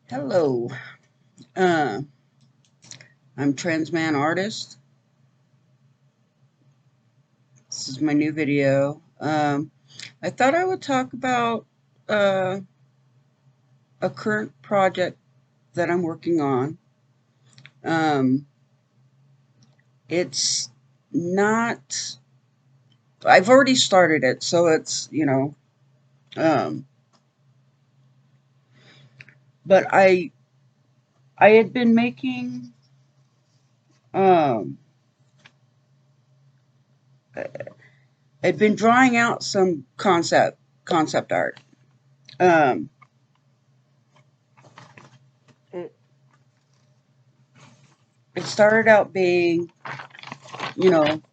Hello, uh, I'm Transman Artist. This is my new video. I thought I would talk about uh, a current project that I'm working on. Um, it's not, I've already started it, so um, but I had been making, um, I'd been drawing out some concept art. Um, it, it started out being,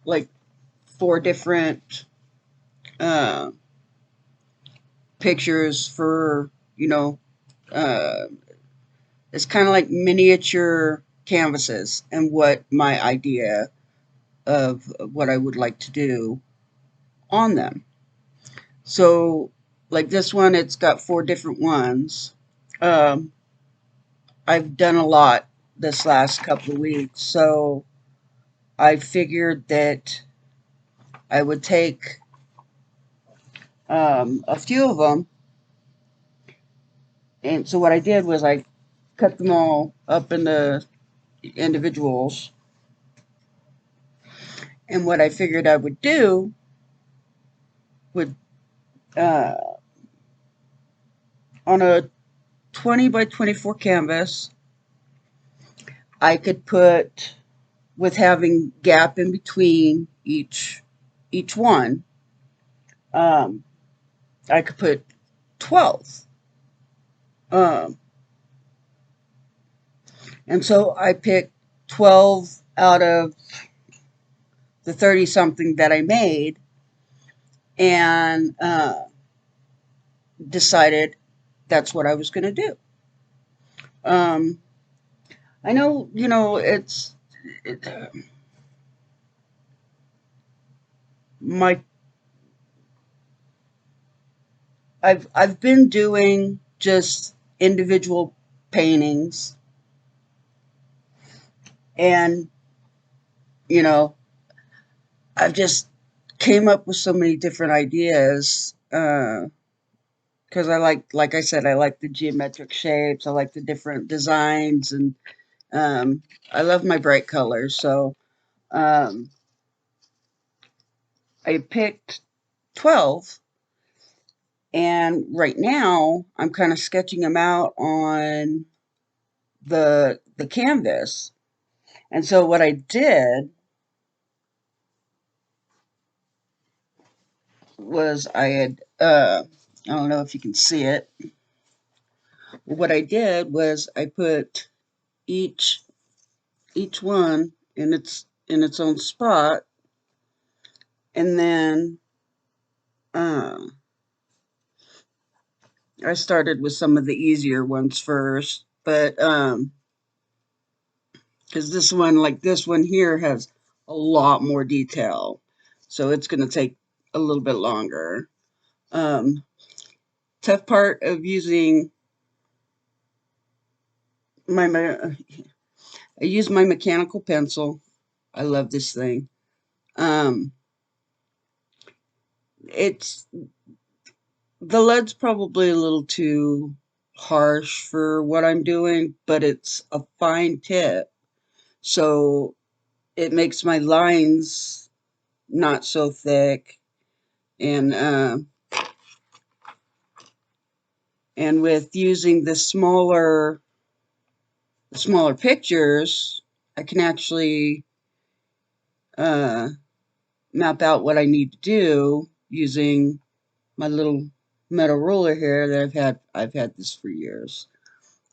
like four different uh, pictures for, you know, uh, it's kind of like miniature canvases and what my idea of what I would like to do on them. So, like this one, it's got four different ones. Um, I've done a lot this last couple of weeks, so I figured that I would take a few of them. And so, what I did was I cut them all up into individuals. And what I figured I would do would, uh, on a 20 by 24 canvas, I could put, with having gap in between each one, um, I could put 12. Um, and so I picked 12 out of the 30 something that I made and decided that's what I was going to do. Um, I know, it, my I've been doing just individual paintings, and you know I've just came up with so many different ideas because like I said, I like the geometric shapes, I like the different designs, and um, I love my bright colors. So um, I picked 12, and right now I'm kind of sketching them out on the canvas. And so what I did was I had I don't know if you can see it. What I did was I put each each one in its own spot, and then uh, I started with some of the easier ones first, but because this one here has a lot more detail, so it's going to take a little bit longer. Um, Tough part of using my I use my mechanical pencil. I love this thing. Um, it's the lead's probably a little too harsh for what I'm doing, but it's a fine tip, so it makes my lines not so thick. And and with using the smaller pictures, I can actually uh, map out what I need to do using my little metal ruler here that I've had this for years,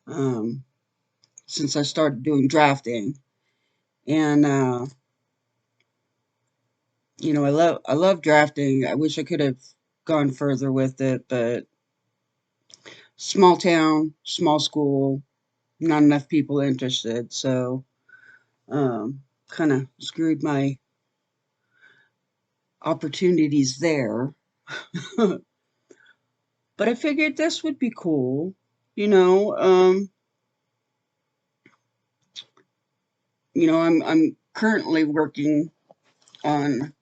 um, since I started doing drafting. And I love drafting. I wish I could have gone further with it, but small town, small school, not enough people interested, so kind of screwed my opportunities there. But I figured this would be cool, you know. I'm currently working on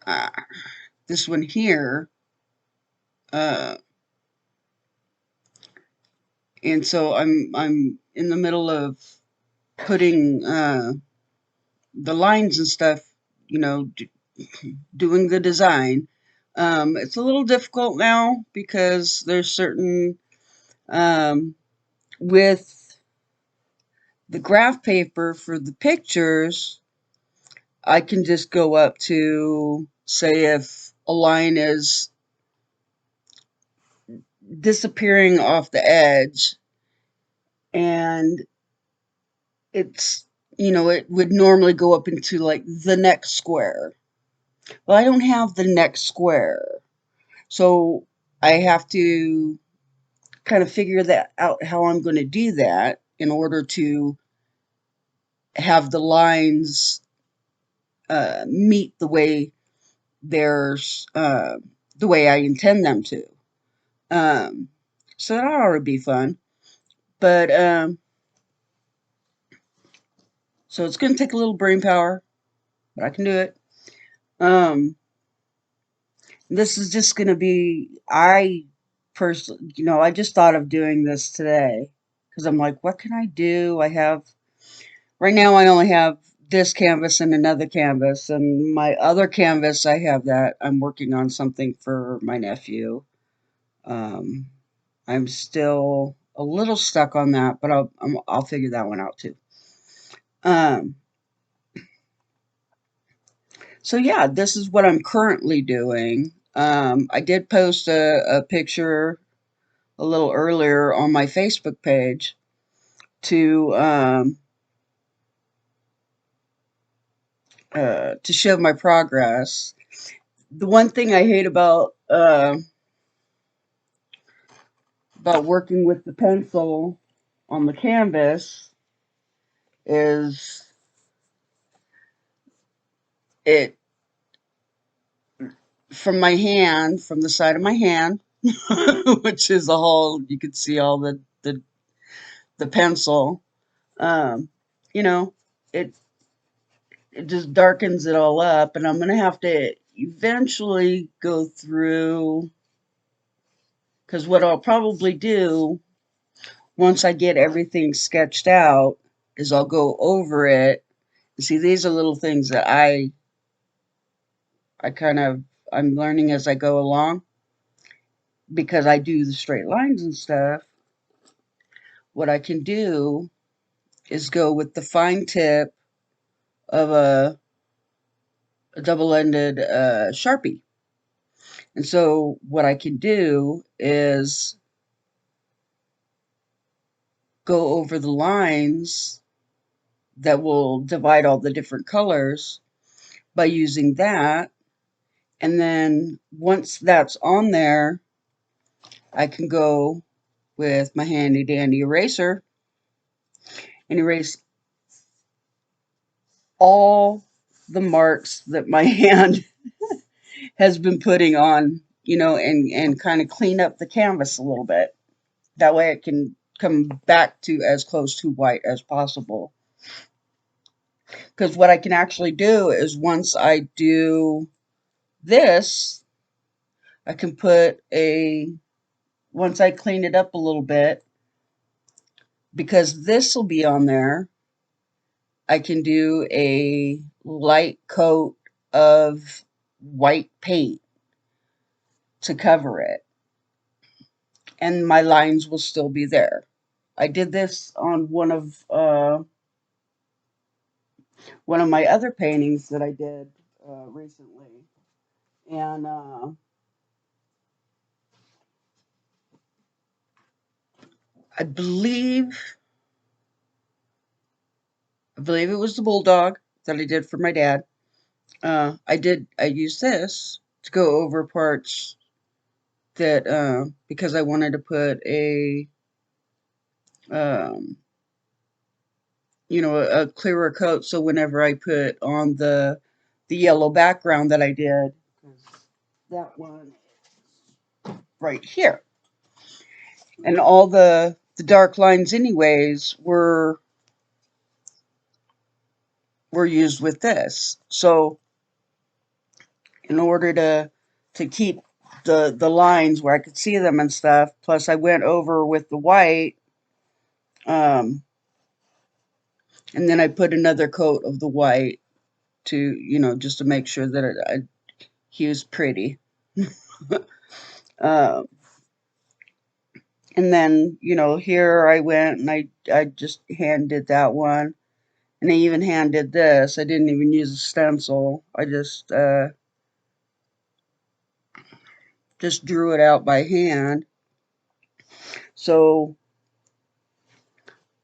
uh, this one here, uh, and so I'm in the middle of putting the lines and stuff, doing the design. It's a little difficult now because there's certain um, with the graph paper for the pictures, I can just go up to, say, if a line is disappearing off the edge and it's, it would normally go up into like the next square. Well, I don't have the next square. So I have to kind of figure that out how I'm going to do that in order to have the lines meet there's the way I intend them to. Um, so that ought to be fun. But so it's going to take a little brain power, but I can do it. Um, this is just going to be, I personally, I just thought of doing this today because I'm like, what can I do? Right now I only have this canvas and another canvas, and my other canvas, I have that I'm working on something for my nephew. Um, I'm still a little stuck on that, but I'll figure that one out too. Um, so yeah, this is what I'm currently doing. I did post a picture a little earlier on my Facebook page to to show my progress. The one thing I hate about working with the pencil on the canvas is it from the side of my hand, which is a whole, you could see all the pencil. Um, you know, it it just darkens it all up, and I'm gonna have to eventually go through because what I'll probably do once I get everything sketched out is I'll go over it. See, these are little things that I kind of I'm learning as I go along because I do the straight lines and stuff. What I can do is go with the fine tip of a double-ended Sharpie. And so what I can do is go over the lines that will divide all the different colors by using that. And then once that's on there, I can go with my handy dandy eraser and erase all the marks that my hand has been putting on, and kind of clean up the canvas a little bit. That way it can come back to as close to white as possible. Because what I can actually do is once I do this, I can once I clean it up a little bit, because this will be on there, I can do a light coat of white paint to cover it, and my lines will still be there. I did this on one of my other paintings that I did recently, and I believe it was the bulldog that I did for my dad. I used this to go over parts that because I wanted to put um, a clearer coat. So whenever I put on the yellow background that I did, that one right here, and all the dark lines anyways were used with this. So in order to keep the lines where I could see them and stuff, plus I went over with the white, um, and then I put another coat of the white to, just to make sure that he was pretty. uh, and then, here I went and I just hand did that one. And I even hand did this. I didn't even use a stencil. I just drew it out by hand. So,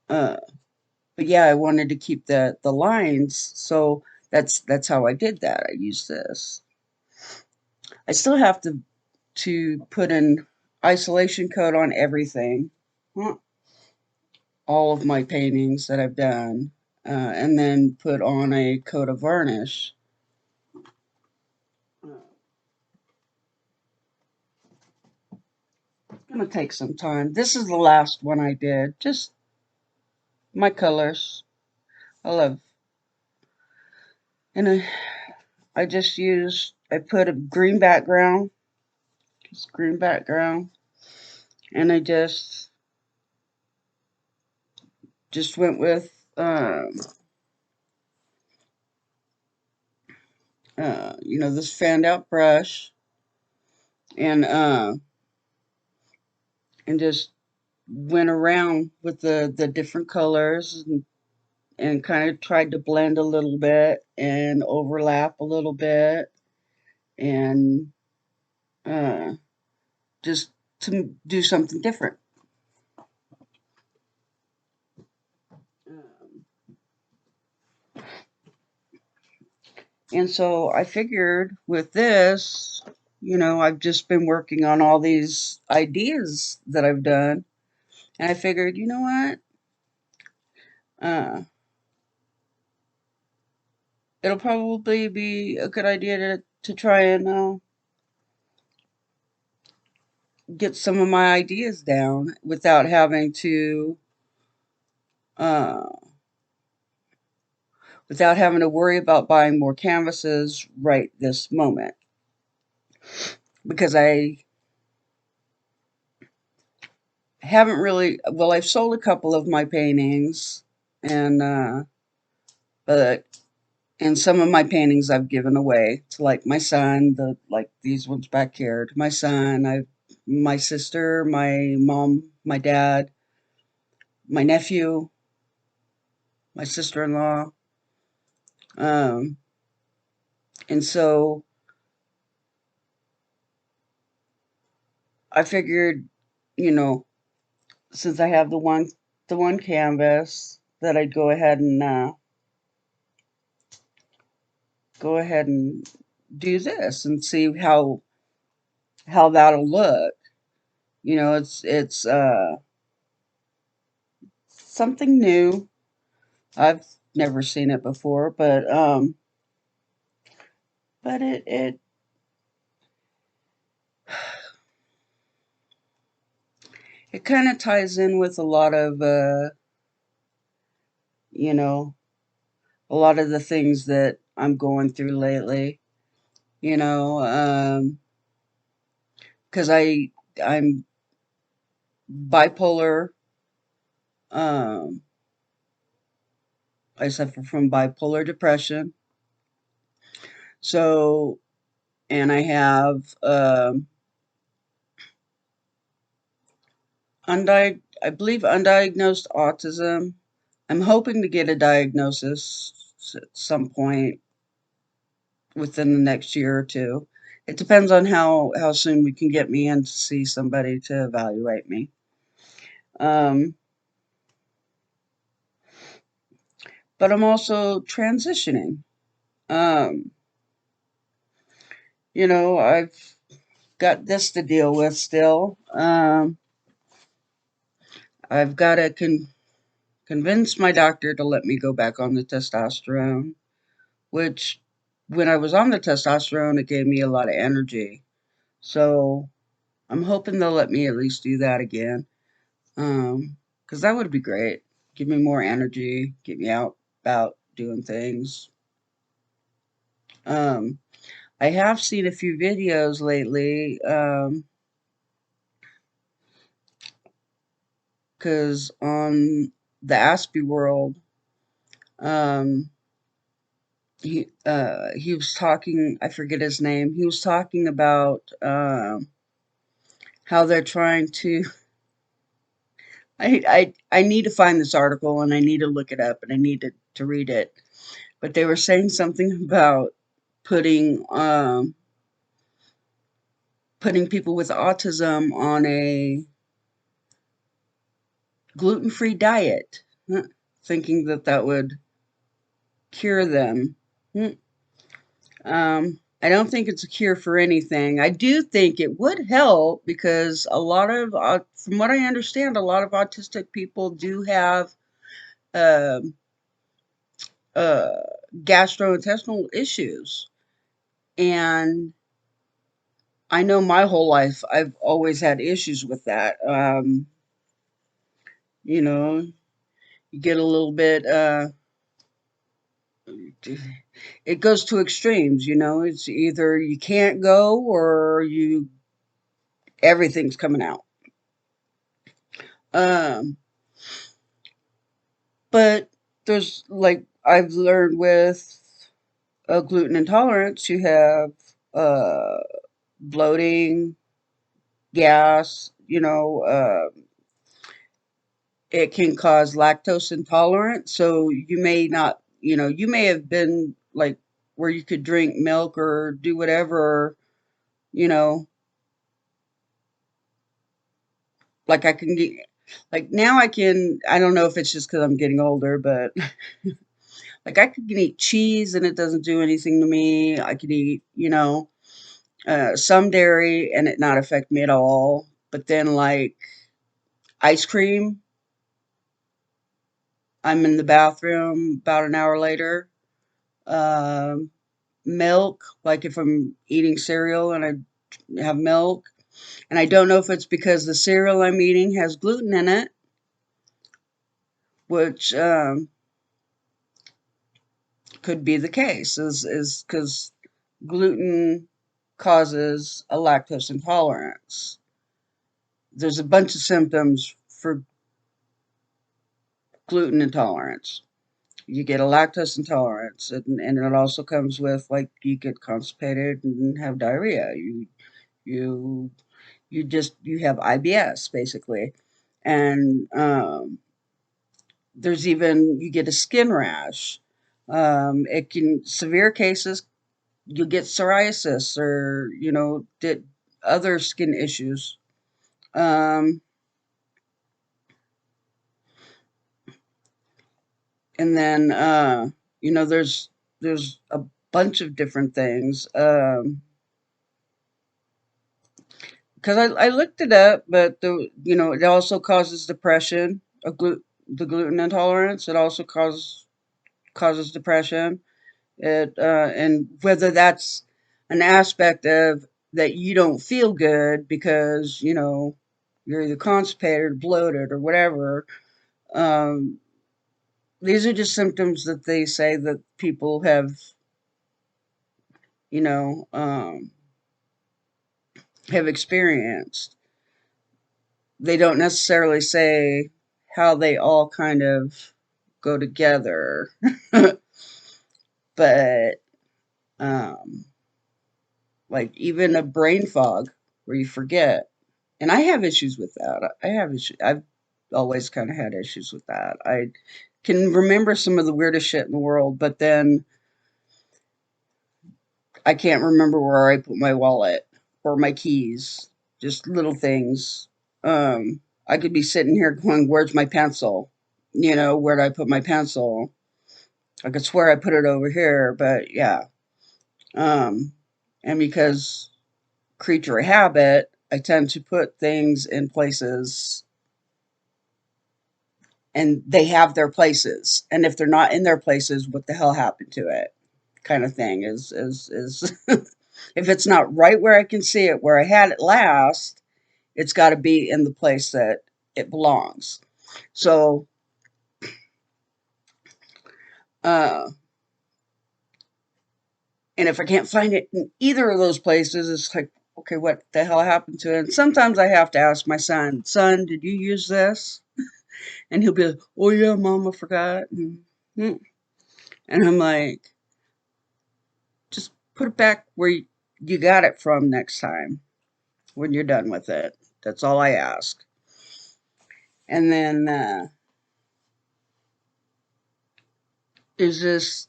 uh, but yeah, I wanted to keep the lines. So that's how I did that. I used this. I still have to put an isolation coat on everything, all of my paintings that I've done, and then put on a coat of varnish. It's gonna take some time. This is the last one I did. Just my colors. I love, and I just used. I put a green background, just green background, and I just went with this fanned out brush, and just went around with the different colors, and kind of tried to blend a little bit and overlap a little bit, and uh, just to do something different. Um, and so I figured with this, I've just been working on all these ideas that I've done, and I figured, you know what? Uh, it'll probably be a good idea to try and get some of my ideas down uh, without having to worry about buying more canvases right this moment, because I haven't really. Well, I've sold a couple of my paintings, and but and some of my paintings I've given away to, like, my son, like these ones back here, to my son. My sister, my mom, my dad, my nephew, my sister-in-law. Um, and so I figured, you know, since I have the one canvas, that I'd go ahead and do this and see how that'll look. It's something new. I've never seen it before, but it kind of ties in with you know, a lot of the things that I'm going through lately. You know, because I'm bipolar. Um, I suffer from bipolar depression. So, and I have I believe undiagnosed autism. I'm hoping to get a diagnosis at some point within the next year or two. It depends on how soon we can get me in to see somebody to evaluate me. Um, but I'm also transitioning. Um, I've got this to deal with still. I've got to convince my doctor to let me go back on the testosterone, which, when I was on the testosterone, it gave me a lot of energy. So I'm hoping they'll let me at least do that again. Because that would be great. Give me more energy, get me out about doing things. Um, I have seen a few videos lately, because on the Aspie World, um, he was talking. I forget his name. He was talking about how they're trying to. I need to find this article and I need to look it up and I need to read it. But they were saying something about putting putting people with autism on a gluten-free diet, thinking that that would cure them. I don't think it's a cure for anything. I do think it would help because a lot of, from what I understand, a lot of autistic people do have um uh, gastrointestinal issues. And I know my whole life I've always had issues with that. You know, you get a little bit, it goes to extremes, you know, it's either you can't go or everything's coming out. Um, but there's like, I've learned with gluten intolerance, you have uh, bloating, gas, it can cause lactose intolerance. So you may not, you may have been like where you could drink milk or do whatever, you know, like I can get, like now I don't know if it's just because I'm getting older, but like I can eat cheese and it doesn't do anything to me. I can eat, some dairy and it not affect me at all. But then like ice cream, I'm in the bathroom about an hour later. Um, Milk, like if I'm eating cereal and I have milk, and I don't know if it's because the cereal I'm eating has gluten in it, which could be the case, is because gluten causes a lactose intolerance. There's a bunch of symptoms for gluten intolerance. You get a lactose intolerance, and it also comes with like you get constipated and have diarrhea. You you have IBS basically, and there's even you get a skin rash. It can severe cases you get psoriasis or did other skin issues. Um, and then there's a bunch of different things. Because I looked it up, but it also causes depression. The gluten intolerance, it also causes depression. And whether that's an aspect of that you don't feel good because you're either constipated or bloated or whatever. Um, these are just symptoms that they say that people you know um, have experienced. They don't necessarily say how they all kind of go together, but um, like even a brain fog where you forget. And I have issues with that. I have issues. I've always kind of had issues with that. I can remember some of the weirdest shit in the world, but then I can't remember where I put my wallet or my keys. Just little things. I could be sitting here going, "Where's my pencil? Where did I put my pencil?" I could swear I put it over here, but yeah. Um, and because creature of habit, I tend to put things in places and they have their places. And if they're not in their places, what the hell happened to it? Kind of thing is if it's not right where I can see it, where I had it last, it's got to be in the place that it belongs. So, Uh, and if I can't find it in either of those places, it's like, okay, what the hell happened to it? And sometimes I have to ask my son, did you use this? And he'll be like, oh yeah, mom, I forgot. And I'm like, just put it back where you got it from next time when you're done with it. That's all I ask. And then is this,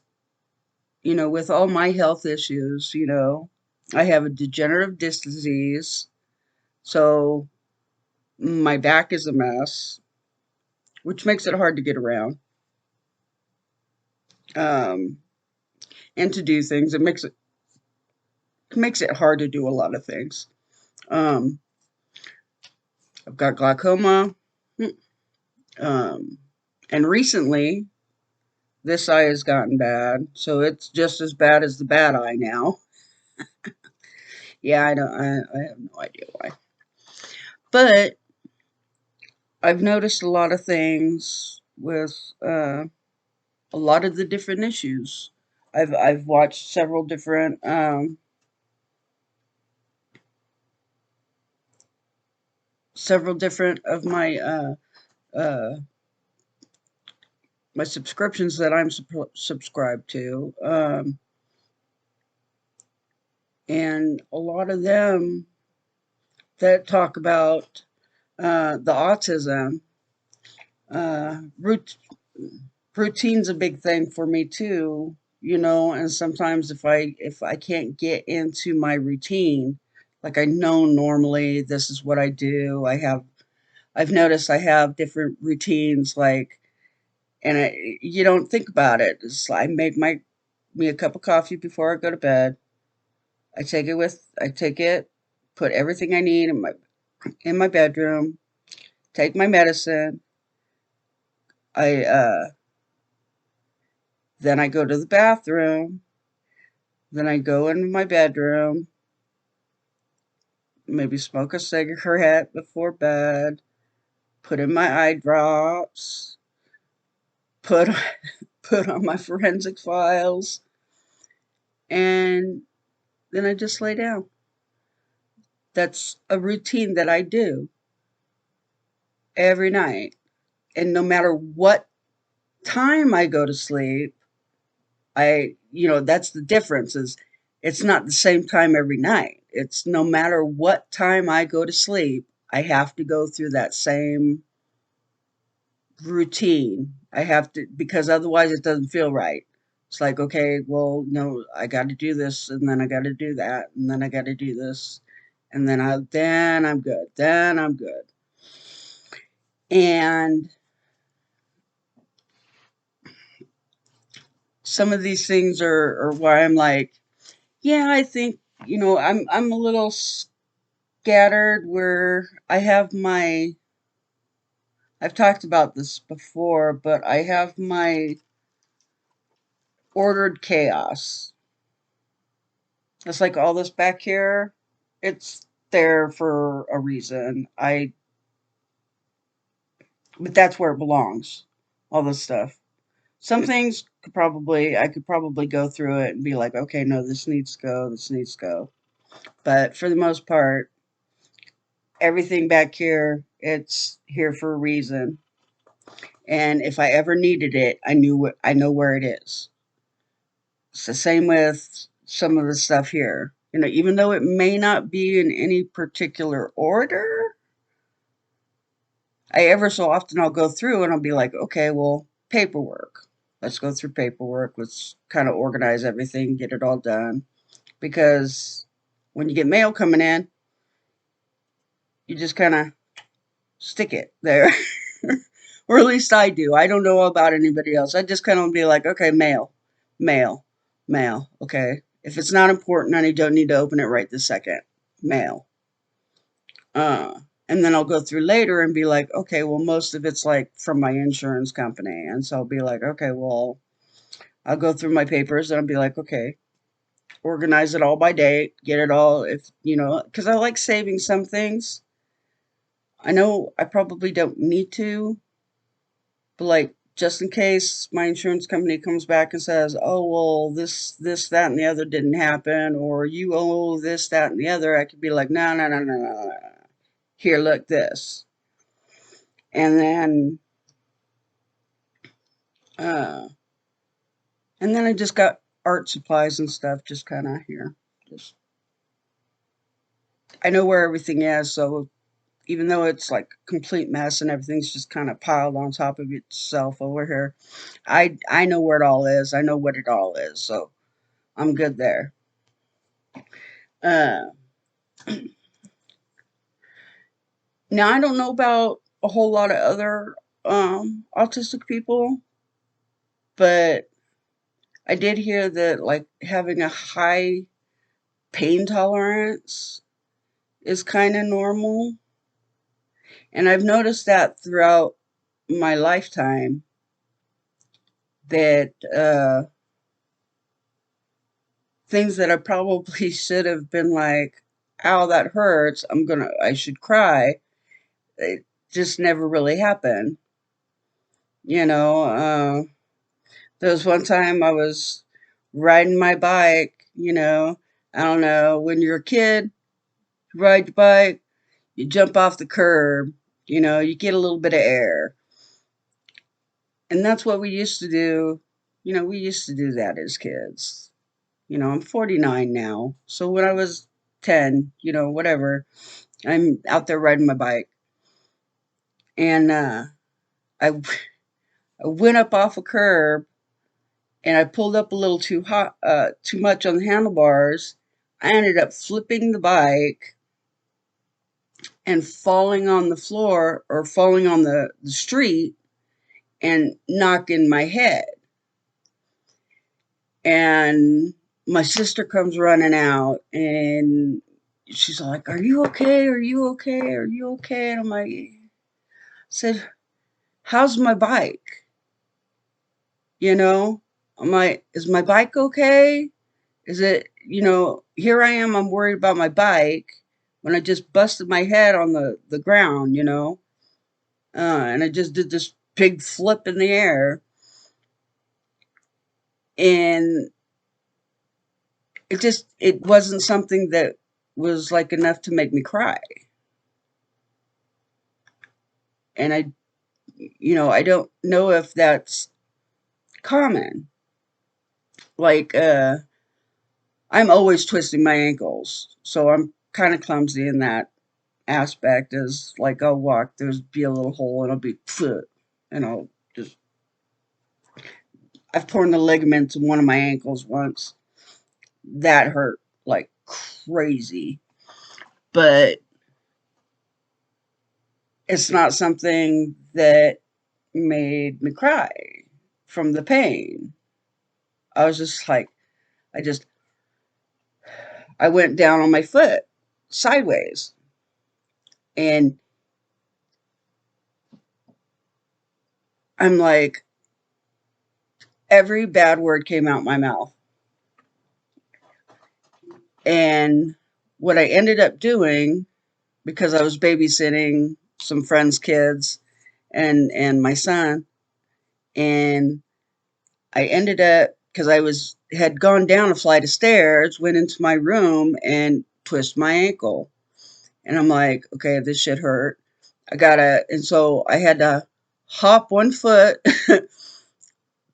with all my health issues, I have a degenerative disc disease. So my back is a mess, which makes it hard to get around um, and to do things. It makes it hard to do a lot of things. Um, I've got glaucoma, um, and recently this eye has gotten bad, so it's just as bad as the bad eye now. Yeah, I don't. I have no idea why, but I've noticed a lot of things with a lot of the different issues. I've watched several different of uh, my subscriptions that I'm subscribed to, and a lot of them that talk about the autism. Uh, root, Routine's a big thing for me too, and sometimes if I can't get into my routine, like I know normally this is what I do. I've noticed I have different routines, like, and you don't think about it. I make me a cup of coffee before I go to bed. I take it, put everything I need in my bedroom, take my medicine. I Then I go to the bathroom, then I go into my bedroom, maybe smoke a cigarette before bed, put in my eye drops, put put on my forensic files, and then I just lay down. That's a routine that I do every night. And no matter what time I go to sleep, that's the difference, is it's not the same time every night. It's no matter what time I go to sleep, I have to go through that same routine. I have to, because otherwise it doesn't feel right. It's like, okay, well, no, I got to do this, and then I got to do that, and then I got to do this, and then I'm good. Then I'm good. And some of these things are why I'm like, yeah, I think, I'm a little scattered where I've talked about this before, but I have my ordered chaos. It's like all this back here, it's there for a reason. But that's where it belongs. All this stuff. Some things I could probably go through it and be like, okay, no, this needs to go, this needs to go. But for the most part, everything back here, it's here for a reason. And if I ever needed it, I know where it is. It's the same with some of the stuff here. Even though it may not be in any particular order, I ever so often I'll go through and I'll be like, okay, well, paperwork. Let's go through paperwork. Let's kind of organize everything, get it all done. Because when you get mail coming in, you just kind of stick it there. Or at least I do. I don't know about anybody else. I just kind of be like, okay, mail, mail, mail. Okay. If it's not important and I don't need to open it right this second, mail. Uh, and then I'll go through later and be like, okay, well, most of it's like from my insurance company. And so I'll be like, okay, well, I'll go through my papers and I'll be like, okay, organize it all by date, get it all, because I like saving some things. I know I probably don't need to, but like just in case my insurance company comes back and says, "Oh, well, that, and the other didn't happen," or "You owe this, that, and the other," I could be like, "No, no, no, no, no, no. Here, look this," and then, uh, I just got art supplies and stuff, just kind of here. Just I know where everything is, so even though it's like a complete mess and everything's just kind of piled on top of itself over here, I know where it all is. I know what it all is, so I'm good there. Uh, Now I don't know about a whole lot of other autistic people, but I did hear that like having a high pain tolerance is kind of normal, and I've noticed that throughout my lifetime that things that I probably should have been like, "Ow, that hurts. I should cry." It just never really happened. You know, there was one time I was riding my bike, I don't know, when you're a kid, you ride your bike, you jump off the curb, you get a little bit of air. And that's what we used to do. We used to do that as kids. I'm 49 now. So when I was 10, whatever, I'm out there riding my bike. And I, I went up off a curb and I pulled up a little too much on the handlebars. I ended up flipping the bike and falling on the floor or falling on the street and knocking my head. And my sister comes running out and she's like, "Are you okay? Are you okay? Are you okay?" And I'm like, said, "How's my bike?" You know? I'm like, "Is my bike okay? Is it, here I am, I'm worried about my bike when I just busted my head on the ground, and I just did this big flip in the air. And it wasn't something that was like enough to make me cry. And I don't know if that's common. Like, I'm always twisting my ankles. So I'm kind of clumsy in that aspect is like I'll walk, there's be a little hole and I'll be and I'll just I've torn the ligaments in one of my ankles once. That hurt like crazy. But it's not something that made me cry from the pain. I was just like I just I went down on my foot sideways and I'm like every bad word came out my mouth. And what I ended up doing, because I was babysitting some friends' kids and my son, and I ended up because I was had gone down a flight of stairs, went into my room and twisted my ankle. And I'm like, okay, this shit hurt. And so I had to hop one foot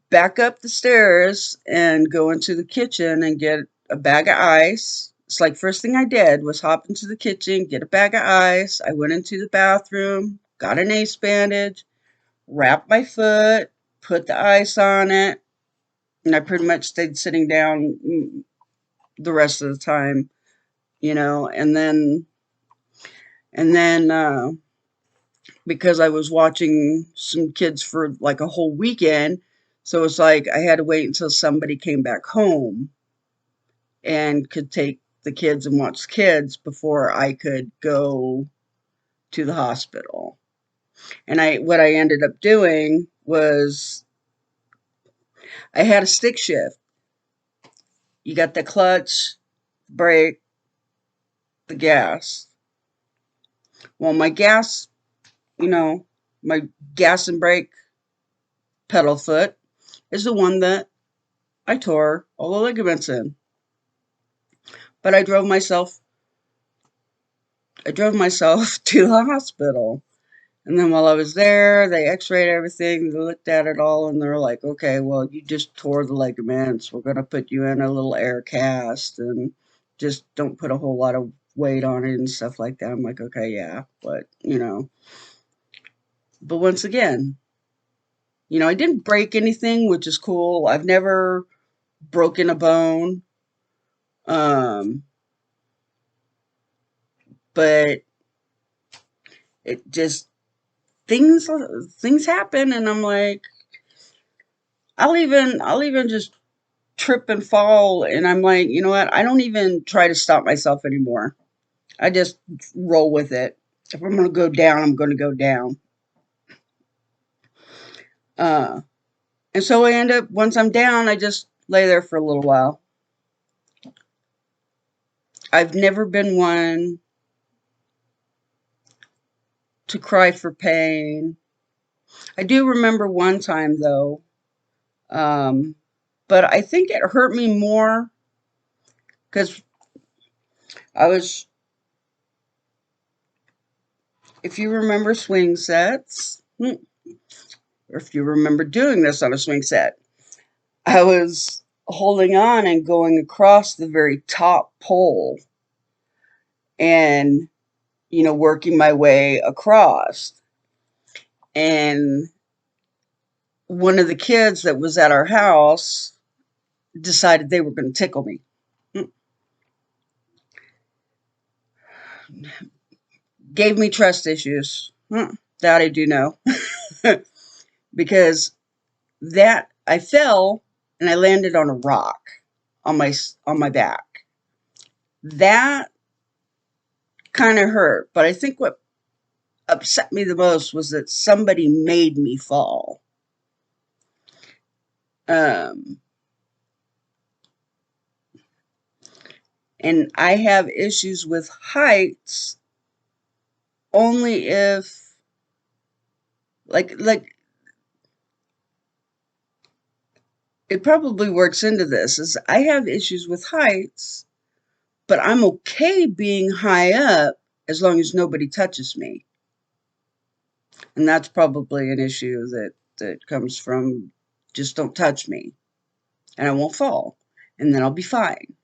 back up the stairs and go into the kitchen and get a bag of ice. It's like first thing I did was hop into the kitchen, get a bag of ice. I went into the bathroom, got an ace bandage, wrapped my foot, put the ice on it, and I pretty much stayed sitting down the rest of the time, and then because I was watching some kids for like a whole weekend, so it's like I had to wait until somebody came back home and could take the kids and watch the kids before I could go to the hospital. And what I ended up doing was I had a stick shift. You got the clutch, brake, the gas. Well, you know, my gas and brake pedal foot is the one that I tore all the ligaments in. But I drove myself to the hospital. And then while I was there, they x-rayed everything, they looked at it all, and they're like, okay, well, you just tore the ligaments. We're going to put you in a little air cast and just don't put a whole lot of weight on it and stuff like that. I'm like, okay, yeah, but once again, I didn't break anything, which is cool. I've never broken a bone. Um, but it just things happen, and I'm like, I'll even just trip and fall, and I'm like, you know what? I don't even try to stop myself anymore. I just roll with it. If I'm going to go down, I'm going to go down. Uh, and so I end up, once I'm down, I just lay there for a little while. I've never been one to cry for pain. I do remember one time though, um, but I think it hurt me more because I was, if you remember swing sets, or if you remember doing this on a swing set, I was holding on and going across the very top pole and, working my way across. And one of the kids that was at our house decided they were going to tickle me. Gave me trust issues. That I do know. Because that I fell and I landed on a rock on my back. That kind of hurt, but I think what upset me the most was that somebody made me fall. Um, and I have issues with heights only if, like it probably works into this, is I have issues with heights, but I'm okay being high up as long as nobody touches me. And that's probably an issue that comes from just don't touch me and I won't fall and then I'll be fine.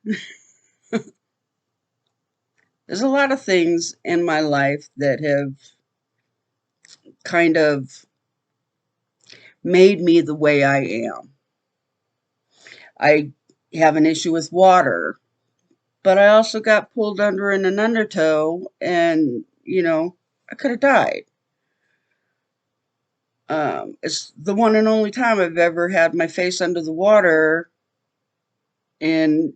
There's a lot of things in my life that have kind of made me the way I am. I have an issue with water, but I also got pulled under in an undertow and, I could have died. It's the one and only time I've ever had my face under the water and,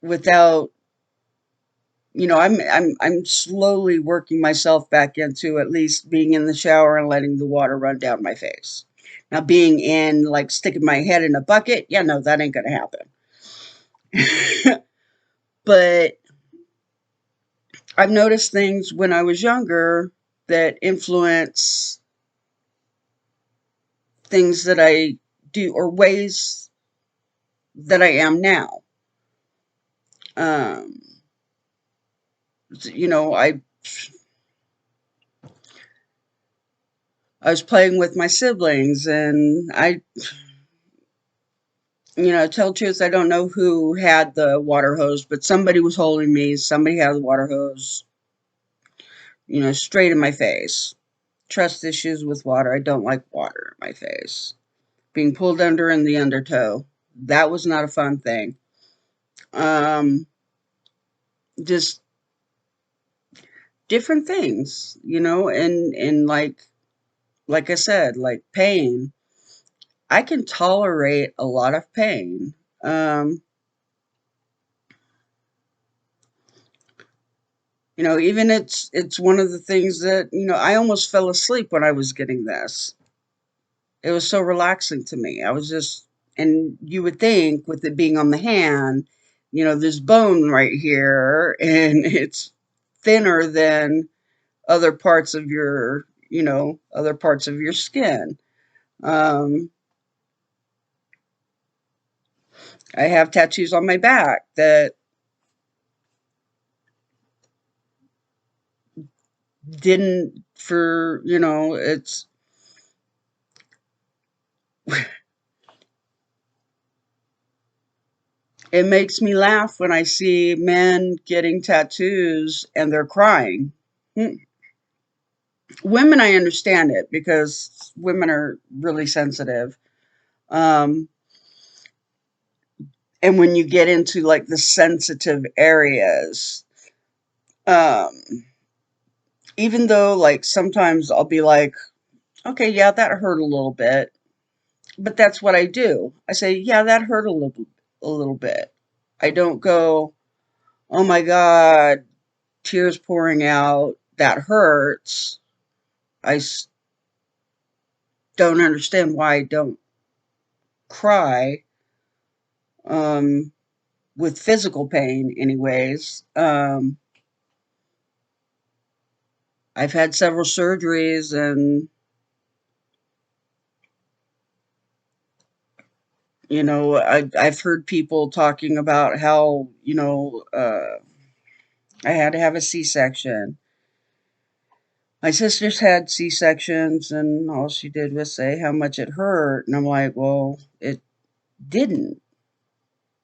without, I'm slowly working myself back into at least being in the shower and letting the water run down my face. Now being in like sticking my head in a bucket, yeah, no, that ain't gonna happen. But I've noticed things when I was younger that influence things that I do or ways that I am now. Um, you know, I I was playing with my siblings and tell the truth, I don't know who had the water hose, but somebody was holding me. Somebody had the water hose, straight in my face. Trust issues with water. I don't like water in my face. Being pulled under in the undertow. That was not a fun thing. Um, just different things, and like I said, like pain. I can tolerate a lot of pain. Um, even it's one of the things that, I almost fell asleep when I was getting this. It was so relaxing to me. I was just, and you would think with it being on the hand, there's bone right here and it's thinner than other parts of your, other parts of your skin. Um, I have tattoos on my back that didn't for, it makes me laugh when I see men getting tattoos and they're crying. Hmm. Women, I understand it because women are really sensitive. Um, and when you get into like the sensitive areas, um, even though like sometimes I'll be like, okay, yeah, that hurt a little bit, but that's what I do. I say, yeah, that hurt a little bit. I don't go, oh my God, tears pouring out, that hurts. I don't understand why I don't cry, um, with physical pain, anyways. I've had several surgeries, and I've heard people talking about how I had to have a C-section. My sisters had C-sections, and all she did was say how much it hurt, and I'm like, well, it didn't,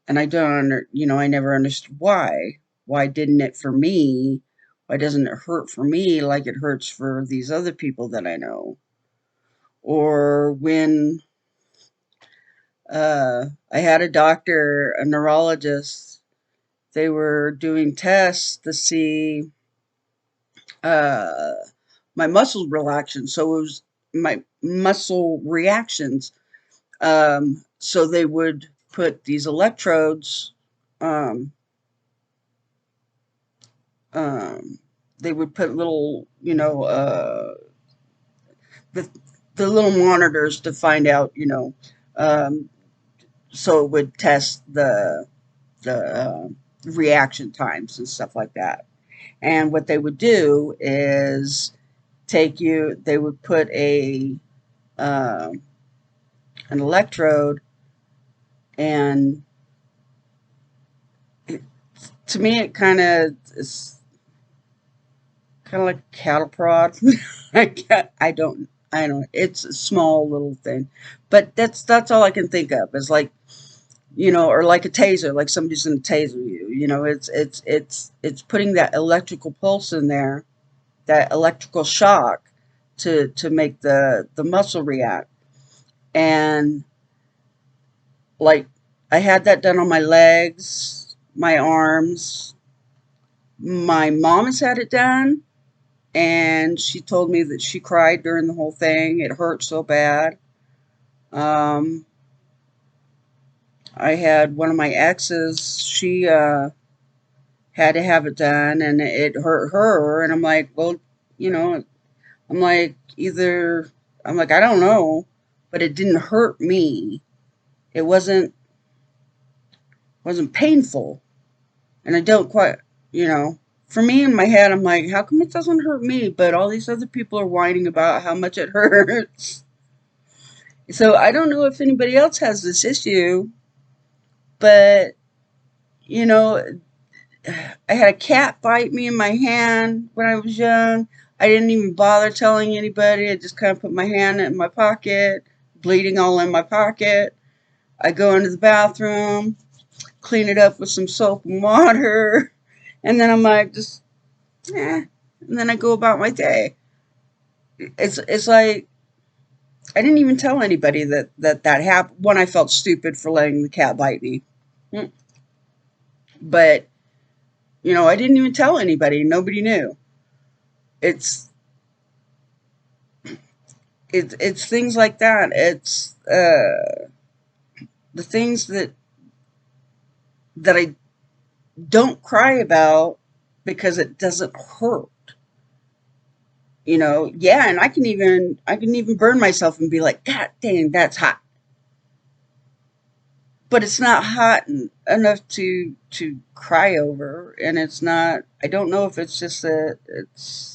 and I don't, I never understood why. Why didn't it for me? Why doesn't it hurt for me like it hurts for these other people that I know? Or when I had a doctor, a neurologist, they were doing tests to see uh, my muscle relaxation. So it was my muscle reactions. So they would put these electrodes, um, um, they would put little, the, the little monitors to find out, um, so it would test the reaction times and stuff like that. And what they would do is they would put uh, an electrode, and it, to me, it kind of is kind of like cattle prod. I don't. It's a small little thing, but that's all I can think of. Is like, or like a taser, like somebody's going to taser you. It's putting that electrical pulse in there, that electrical shock, to make the muscle react. And like, I had that done on my legs, my arms. My mom has had it done, and she told me that she cried during the whole thing. It hurt so bad. Um, I had one of my exes. She had to have it done, and it hurt her. And I'm like, well, you know, I'm like, either I'm like, I don't know, but it didn't hurt me. It wasn't painful, and I don't quite, you know. For me in my head, I'm like, how come it doesn't hurt me, but all these other people are whining about how much it hurts? So I don't know if anybody else has this issue, but you know, I had a cat bite me in my hand when I was young. I didn't even bother telling anybody. I just kind of put my hand in my pocket, bleeding all in my pocket. I go into the bathroom, clean it up with some soap and water, and then I'm like, just, and then I go about my day. It's like I didn't even tell anybody that happened. One, I felt stupid for letting the cat bite me, but I didn't even tell anybody. Nobody knew. It's it's things like that. It's the things that I don't cry about because it doesn't hurt. Yeah, and I can even burn myself and be like, God dang, that's hot. But it's not hot enough to cry over, and it's not. I don't know if it's just that it's.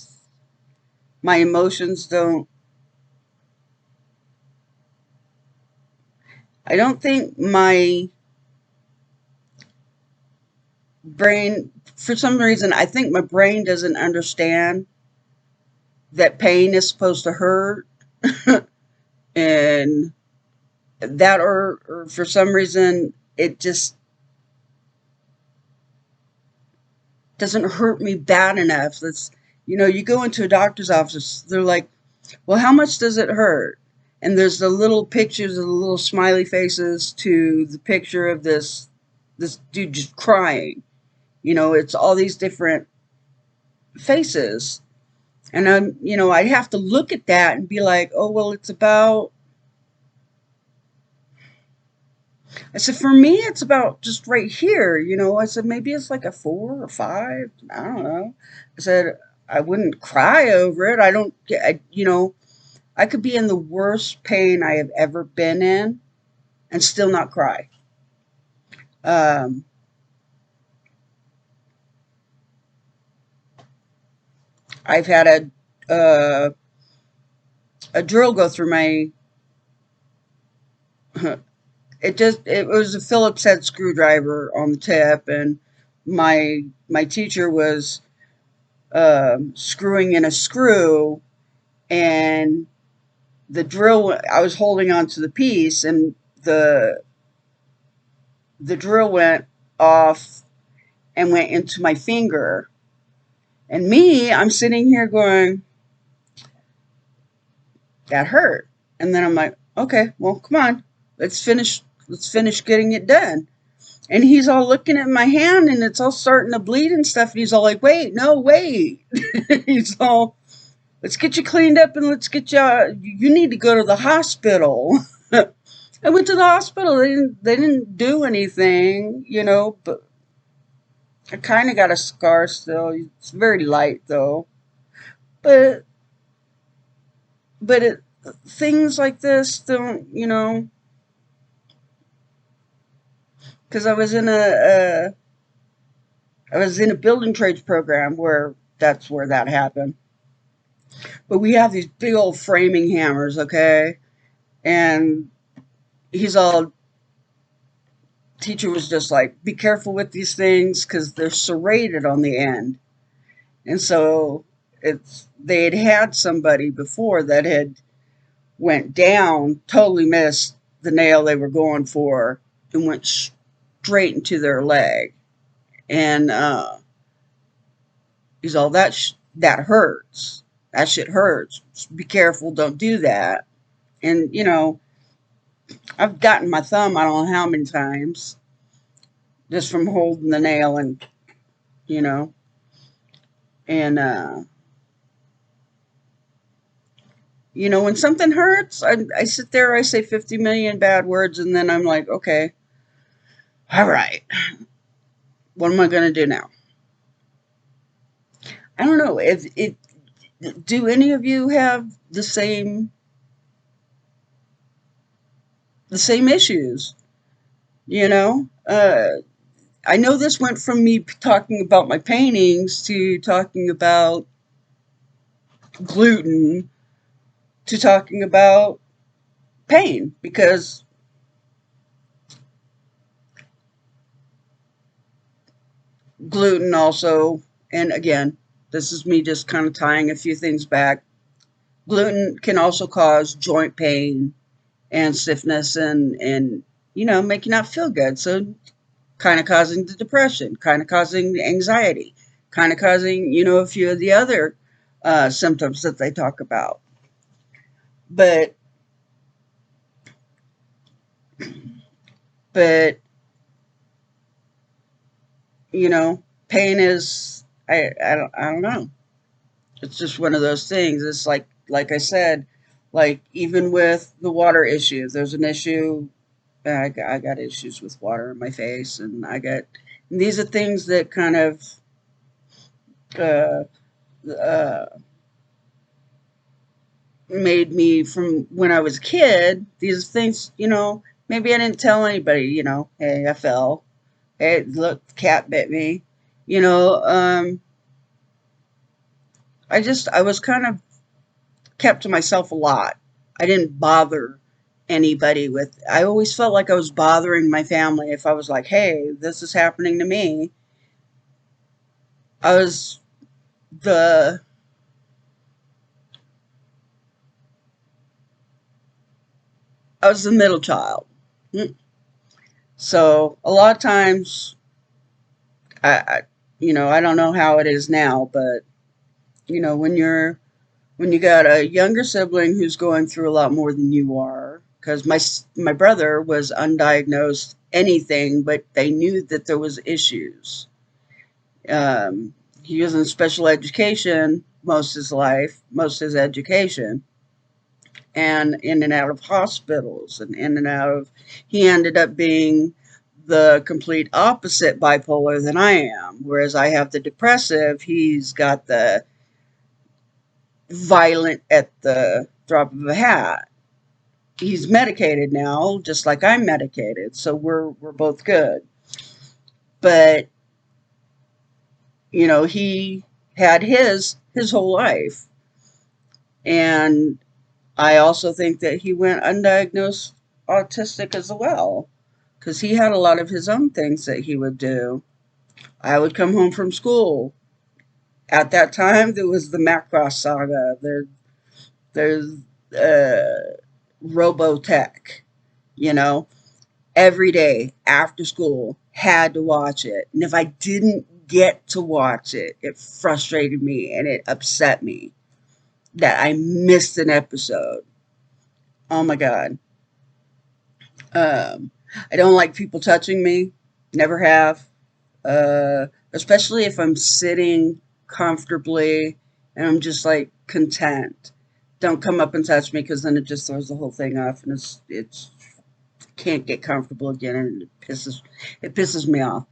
my emotions don't, I don't think my brain, for some reason, I think my brain doesn't understand that pain is supposed to hurt. And that, or for some reason, it just doesn't hurt me bad enough. That's, you go into a doctor's office, they're like, well, how much does it hurt? And there's the little pictures of the little smiley faces to the picture of this dude just crying. It's all these different faces. And I have to look at that and be like, oh, well, it's about, I said, for me, it's about just right here. I said, maybe it's like a 4 or 5. I don't know. I said, I wouldn't cry over it. I don't get, I could be in the worst pain I have ever been in and still not cry. Um, I've had a drill go through my, it was a Phillips head screwdriver on the tip, and my teacher was screwing in a screw, and the drill, I was holding on to the piece, and the drill went off and went into my finger. And me, I'm sitting here going, that hurt. And then I'm like, okay, well, come on, let's finish getting it done. And he's all looking at my hand, and it's all starting to bleed and stuff. And he's all like, wait, no, wait. He's all, let's get you cleaned up, and let's get you need to go to the hospital. I went to the hospital. They didn't do anything, but I kind of got a scar still. It's very light though. But but things like this don't, because I was in a building trades program where that's where that happened. But we have these big old framing hammers, okay? And he's all, teacher was just like, be careful with these things because they're serrated on the end. And so they had somebody before that had went down, totally missed the nail they were going for, and went straight into their leg. And he's all, that hurts. That shit hurts. Just be careful. Don't do that. And I've gotten my thumb, I don't know how many times, just from holding the nail, and you know, and when something hurts, I sit there, I say 50 million bad words, and then I'm like, okay, all right, what am I gonna do now? I don't know if it. Do any of you have the same issues? You know, I know this went from me talking about my paintings to talking about gluten to talking about pain, because gluten also, and again, this is me just kind of tying a few things back. Gluten can also cause joint pain and stiffness, and make you not feel good. So kind of causing the depression, kind of causing the anxiety, kind of causing, a few of the other symptoms that they talk about. But but pain is, I don't know. It's just one of those things. It's like I said, like even with the water issue, there's an issue. I got issues with water in my face, and these are things that kind of uh, uh, made me from when I was a kid. These things, maybe I didn't tell anybody, hey, I fell. Hey, look, the cat bit me. You know, I was kind of kept to myself a lot. I didn't bother anybody with. I always felt like I was bothering my family if I was like, "Hey, this is happening to me." I was the I was the middle child. So a lot of times, I I don't know how it is now, but when you got a younger sibling who's going through a lot more than you are, because my brother was undiagnosed anything, but they knew that there was issues. Um, he was in special education most of his life, most of his education, and in and out of hospitals and in and out of. He ended up being the complete opposite bipolar than I am. Whereas I have the depressive, he's got the violent at the drop of a hat. He's medicated now, just like I'm medicated, so we're both good. But he had his whole life, and I also think that he went undiagnosed autistic as well, because he had a lot of his own things that he would do. I would come home from school. At that time, there was the Macross saga. There's Robotech. You know, every day after school, had to watch it, and if I didn't get to watch it, it frustrated me and it upset me that I missed an episode. Oh my god. Um, I don't like people touching me. Never have. Especially if I'm sitting comfortably and I'm just like content. Don't come up and touch me, because then it just throws the whole thing off, and it's can't get comfortable again, and it pisses me off.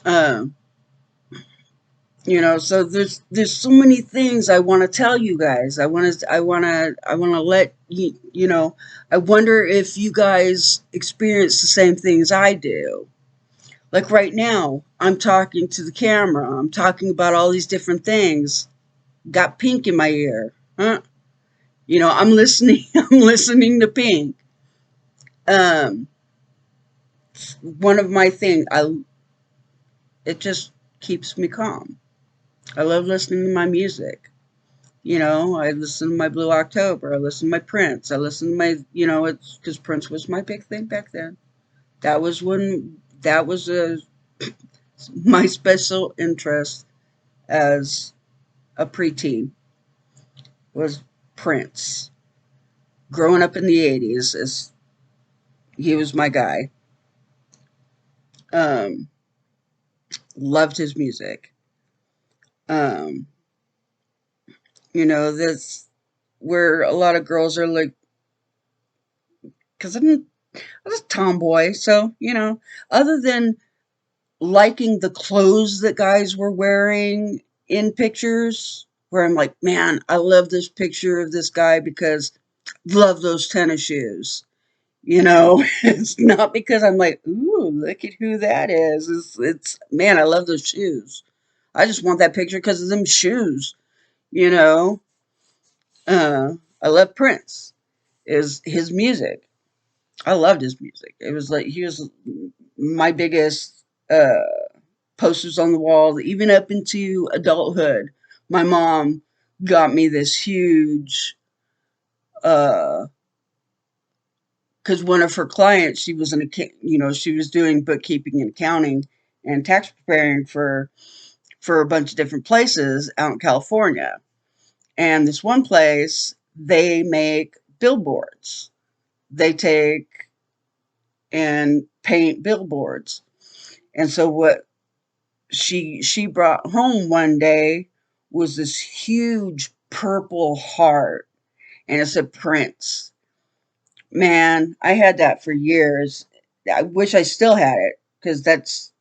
Um, so there's so many things I want to tell you guys. I want to let you. I wonder if you guys experience the same things I do. Like right now, I'm talking to the camera. I'm talking about all these different things. Got Pink in my ear. Huh? I'm listening. I'm listening to Pink. Um, one of my things. It just keeps me calm. I love listening to my music. I listen to my Blue October. I listen to my Prince. I listen to my. It's because Prince was my big thing back then. That was my special interest as a preteen, was Prince. Growing up in the 80s, he was my guy. Um, Loved his music. Um, that's where a lot of girls are like, because I was a tomboy, so other than liking the clothes that guys were wearing in pictures, where I'm like, man, I love this picture of this guy because love those tennis shoes. It's not because I'm like, ooh, look at who that is. It's man, I love those shoes. I just want that picture because of them shoes. You know, I love Prince. Is his music. I loved his music. It was like he was my biggest posters on the wall, even up into adulthood. My mom got me this huge, because one of her clients, she was she was doing bookkeeping and accounting and tax preparing for a bunch of different places out in California. And this one place, they make billboards. They take and paint billboards. And so what she brought home one day was this huge purple heart, and it said Prince. Man, I had that for years. I wish I still had it, because that's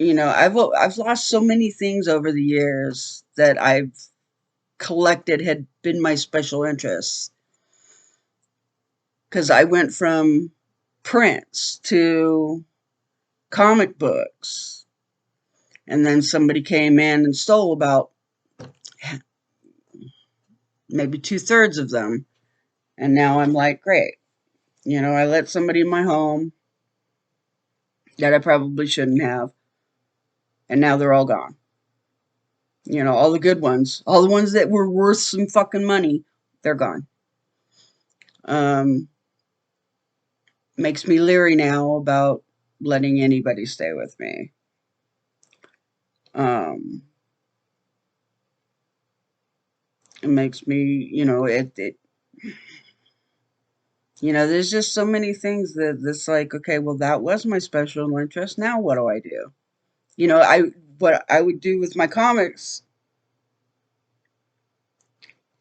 I've lost so many things over the years that I've collected had been my special interests, because I went from Prince to comic books, and then somebody came in and stole about maybe 2/3 of them. And now I'm like, great. I let somebody in my home that I probably shouldn't have, and now they're all gone. All the good ones, all the ones that were worth some fucking money, they're gone. Um, Makes me leery now about letting anybody stay with me. Um, it makes me, there's just so many things that's like, okay, well, that was my special interest. Now what do I do? What I would do with my comics,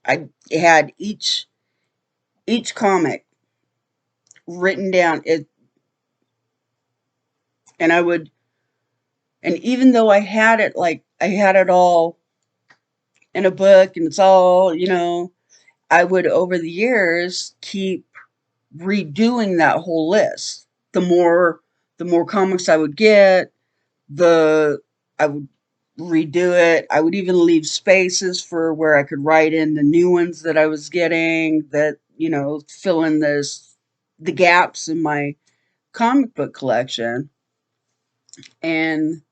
I had each comic written down it, and and even though I had it all in a book and it's all, I would over the years keep redoing that whole list. The more the more comics I would get, the I would redo it. I would even leave spaces for where I could write in the new ones that I was getting that, fill in the gaps in my comic book collection. And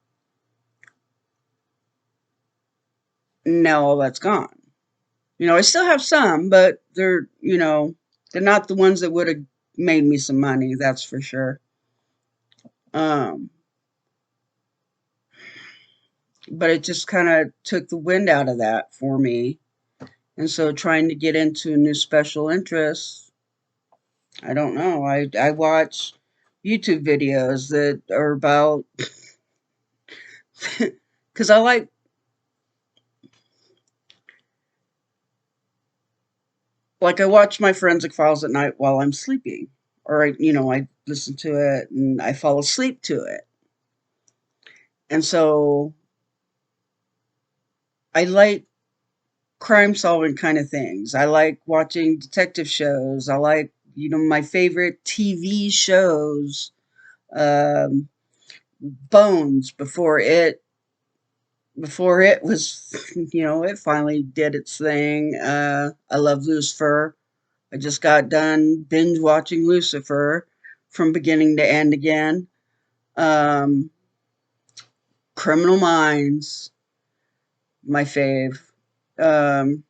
now all that's gone. I still have some, but they're not the ones that would have made me some money, that's for sure. Um, but it just kind of took the wind out of that for me. And so trying to get into a new special interest, I don't know. I watch YouTube videos that are about because I watch my forensic files at night while I'm sleeping, or I listen to it and I fall asleep to it. And so I like crime solving kind of things. I like watching detective shows. I like, my favorite TV shows, um, Bones before it was, it finally did its thing. I love Lucifer. I just got done binge watching Lucifer from beginning to end again. Um, Criminal Minds, my fave. Um,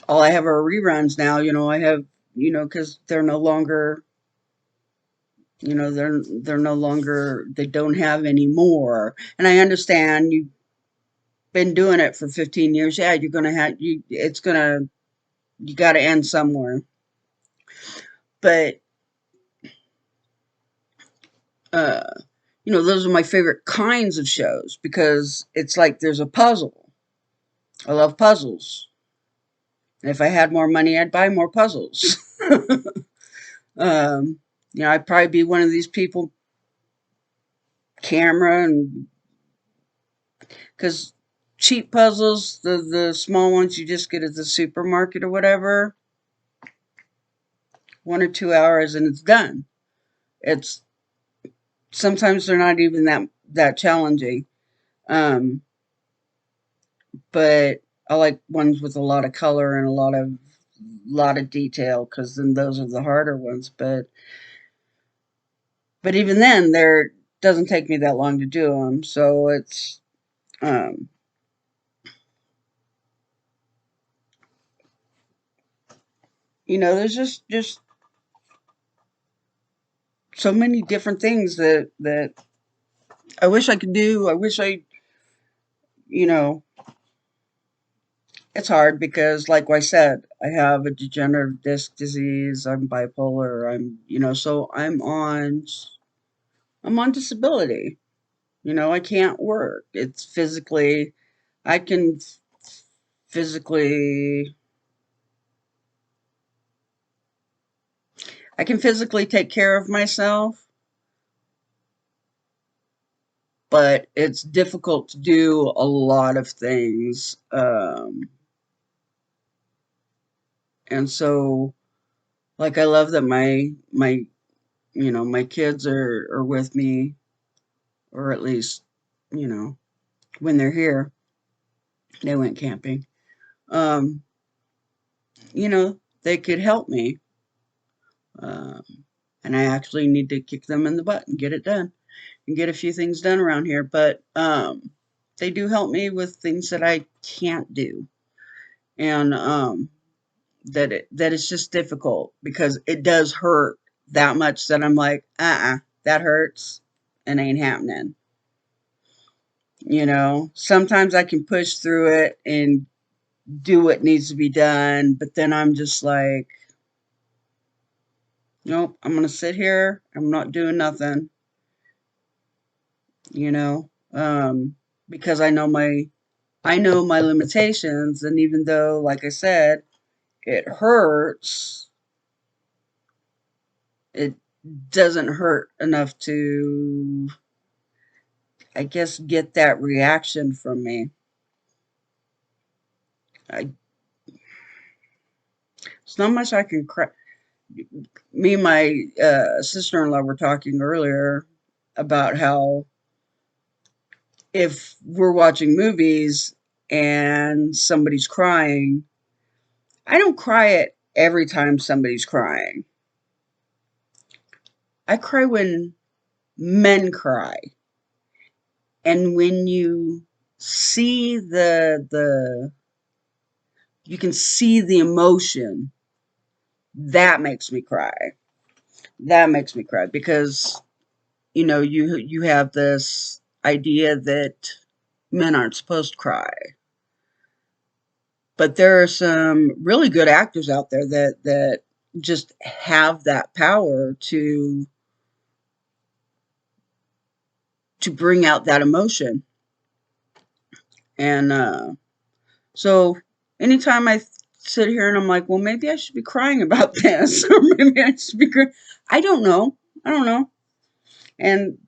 all I have are reruns now. I have, because they're no longer, they're no longer, they don't have any more. And I understand you've been doing it for 15 years. Yeah, you're gonna have you got to end somewhere. But uh, those are my favorite kinds of shows because it's like there's a puzzle. I love puzzles. And if I had more money, I'd buy more puzzles. um, I'd probably be one of these people, camera, and because cheap puzzles, the small ones you just get at the supermarket or whatever, 1 or 2 hours and it's done. It's sometimes they're not even that challenging. Um, but I like ones with a lot of color and a lot of detail because then those are the harder ones. But even then, there doesn't take me that long to do them. So it's um, there's just so many different things that I wish I could do. I wish you know, it's hard because, like I said, I have a degenerative disc disease. I'm bipolar. So I'm on disability. I can't work. It's physically, I can physically, I can physically take care of myself, but it's difficult to do a lot of things. And so, like, I love that my kids are with me, or at least, you know, when they're here. They went camping. Um, you know, they could help me. Um, and I actually need to kick them in the butt and get it done and get a few things done around here. But they do help me with things that I can't do. And that it's just difficult because it does hurt that much that I'm like, that hurts and ain't happening. Sometimes I can push through it and do what needs to be done, but then I'm just like, nope, I'm gonna sit here. I'm not doing nothing, you know, um, because I know my limitations, and even though, like I said, it hurts, it doesn't hurt enough to, I guess, get that reaction from me. I, it's not much I can cry. Me and my sister-in-law were talking earlier about how if we're watching movies and somebody's crying, I don't cry it every time somebody's crying. I cry when men cry. And when you see you can see the emotion, that makes me cry. That makes me cry because you have this idea that men aren't supposed to cry. But there are some really good actors out there that just have that power to bring out that emotion. And so anytime I sit here and I'm like, well, maybe I should be crying about this, or maybe I should be crying. I don't know. I don't know. And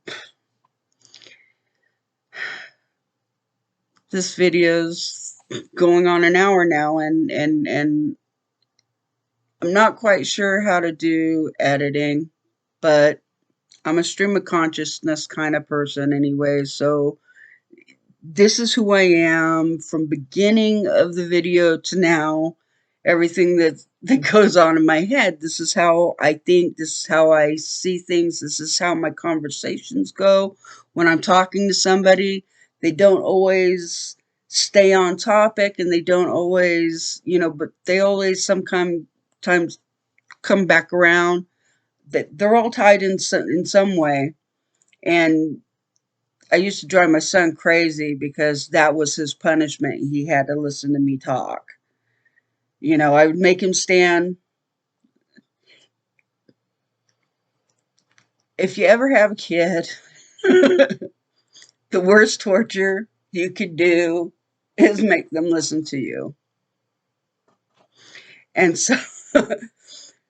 this video's going on an hour now, and I'm not quite sure how to do editing, but I'm a stream of consciousness kind of person anyway, so this is who I am from beginning of the video to now. Everything that goes on in my head, this is how I think, this is how I see things, this is how my conversations go. When I'm talking to somebody, they don't always stay on topic, and they don't always, but they always sometimes come back around. That they're all tied in some way. And I used to drive my son crazy because that was his punishment. He had to listen to me talk. I would make him stand. If you ever have a kid, the worst torture you could do is make them listen to you. And so,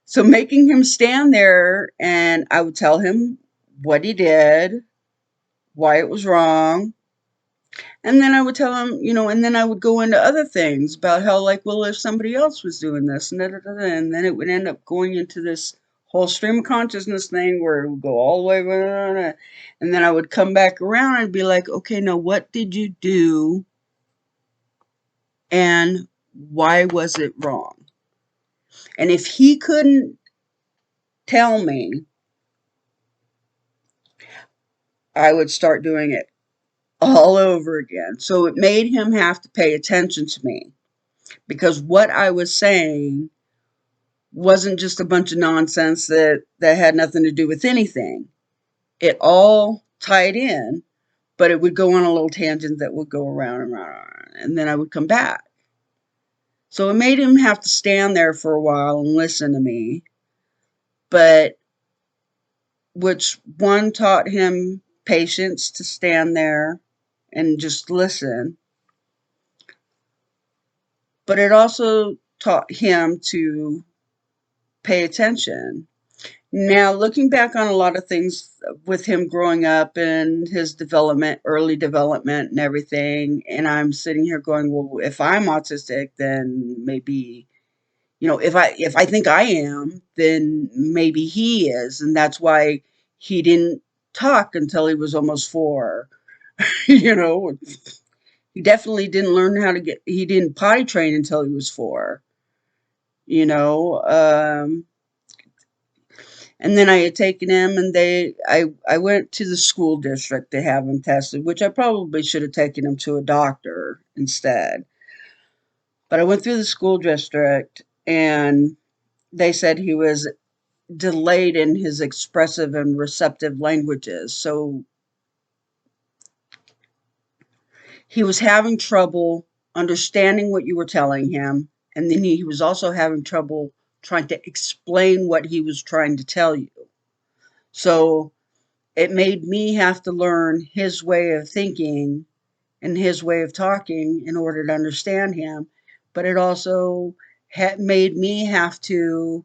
so making him stand there, and I would tell him what he did, why it was wrong. And then I would tell him, and then I would go into other things about how, like, well, if somebody else was doing this, and, da, da, da, and then it would end up going into this whole stream of consciousness thing where it would go all the way, blah, blah, blah, and then I would come back around and be like, okay, now what did you do, and why was it wrong? And if he couldn't tell me, I would start doing it all over again. So it made him have to pay attention to me because what I was saying wasn't just a bunch of nonsense that had nothing to do with anything. It all tied in, but it would go on a little tangent that would go around and around, and then I would come back. So it made him have to stand there for a while and listen to me, but which one taught him patience to stand there and just listen, but it also taught him to pay attention. Now, looking back on a lot of things with him growing up and his development, early development and everything, and I'm sitting here going, well, if I'm autistic, then maybe, if I think I am, then maybe he is. And that's why he didn't talk until he was almost 4. you know, He definitely didn't learn how to he didn't potty train until he was 4, you know. And then I had taken him, and I went to the school district to have him tested, which I probably should have taken him to a doctor instead. But I went through the school district, and they said he was delayed in his expressive and receptive languages. So he was having trouble understanding what you were telling him, and then he was also having trouble trying to explain what he was trying to tell you. So it made me have to learn his way of thinking and his way of talking in order to understand him. But it also made me have to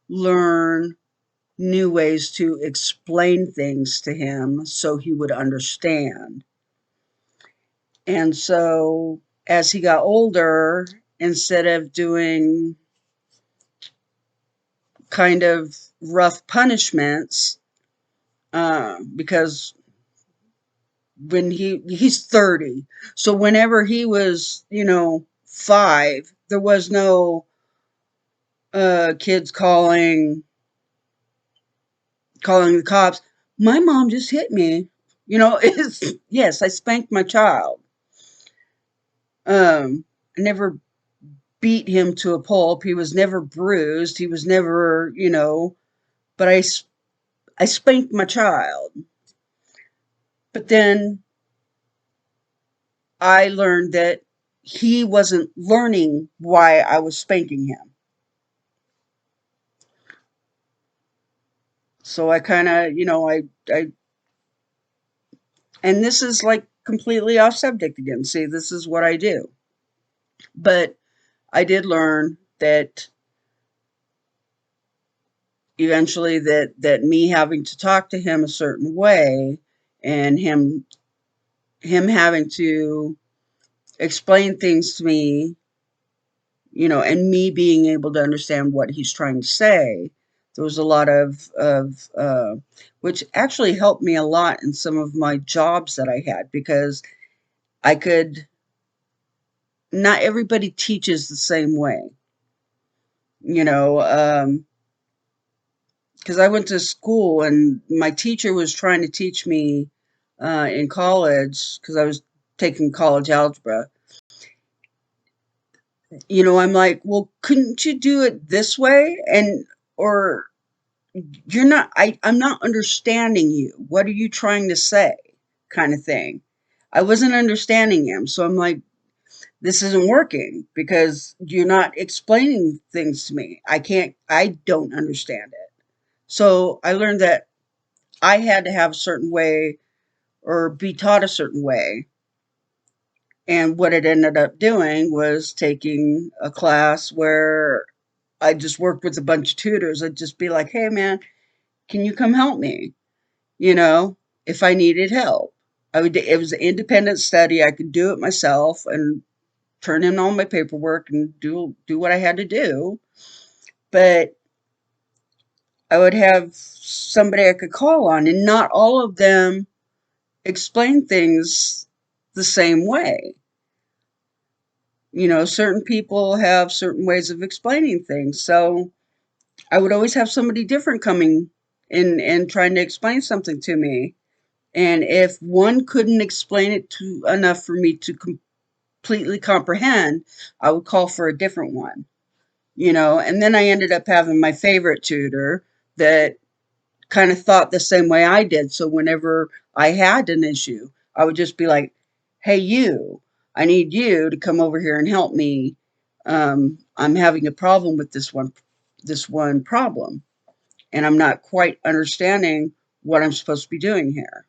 learn new ways to explain things to him so he would understand. And so as he got older, instead of doing kind of rough punishments, because when he's 30, so whenever he was 5, there was no kids calling the cops. My mom just hit me. It's yes, I spanked my child. I never beat him to a pulp. He was never bruised. He was never, but I spanked my child. But then I learned that he wasn't learning why I was spanking him. So I kind of, and this is like completely off subject again. See, this is what I do. But I did learn that eventually that me having to talk to him a certain way, and him having to explain things to me, and me being able to understand what he's trying to say. There was a lot of which actually helped me a lot in some of my jobs that I had, because I could, not everybody teaches the same way, you know, because I went to school and my teacher was trying to teach me in college, because I was taking college algebra. I'm like, well, couldn't you do it this way? Or you're not, I'm not understanding you. What are you trying to say? Kind of thing. I wasn't understanding him. So I'm like, this isn't working because you're not explaining things to me. I don't understand it. So I learned that I had to have a certain way or be taught a certain way. And what it ended up doing was taking a class where I just worked with a bunch of tutors. I'd just be like, hey, man, can you come help me? You know, if I needed help. It was an independent study. I could do it myself and turn in all my paperwork and do what I had to do. But I would have somebody I could call on, and not all of them explain things the same way. Certain people have certain ways of explaining things. So I would always have somebody different coming in and trying to explain something to me. And if one couldn't explain it enough for me to completely comprehend, I would call for a different one. And then I ended up having my favorite tutor that kind of thought the same way I did. So whenever I had an issue, I would just be like, hey, I need you to come over here and help me. I'm having a problem with this one problem, and I'm not quite understanding what I'm supposed to be doing here.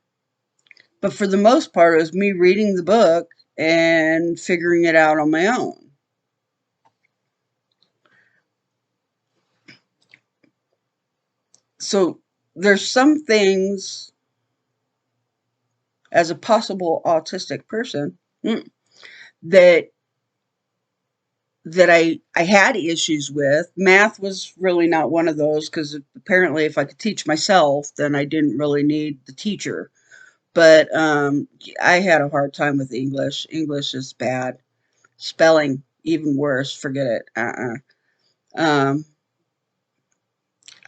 But for the most part, it was me reading the book and figuring it out on my own. So there's some things, as a possible autistic person, that I had issues with. Math was really not one of those, because apparently if I could teach myself, then I didn't really need the teacher. But I had a hard time with English. English is bad. Spelling even worse. Forget it. Um,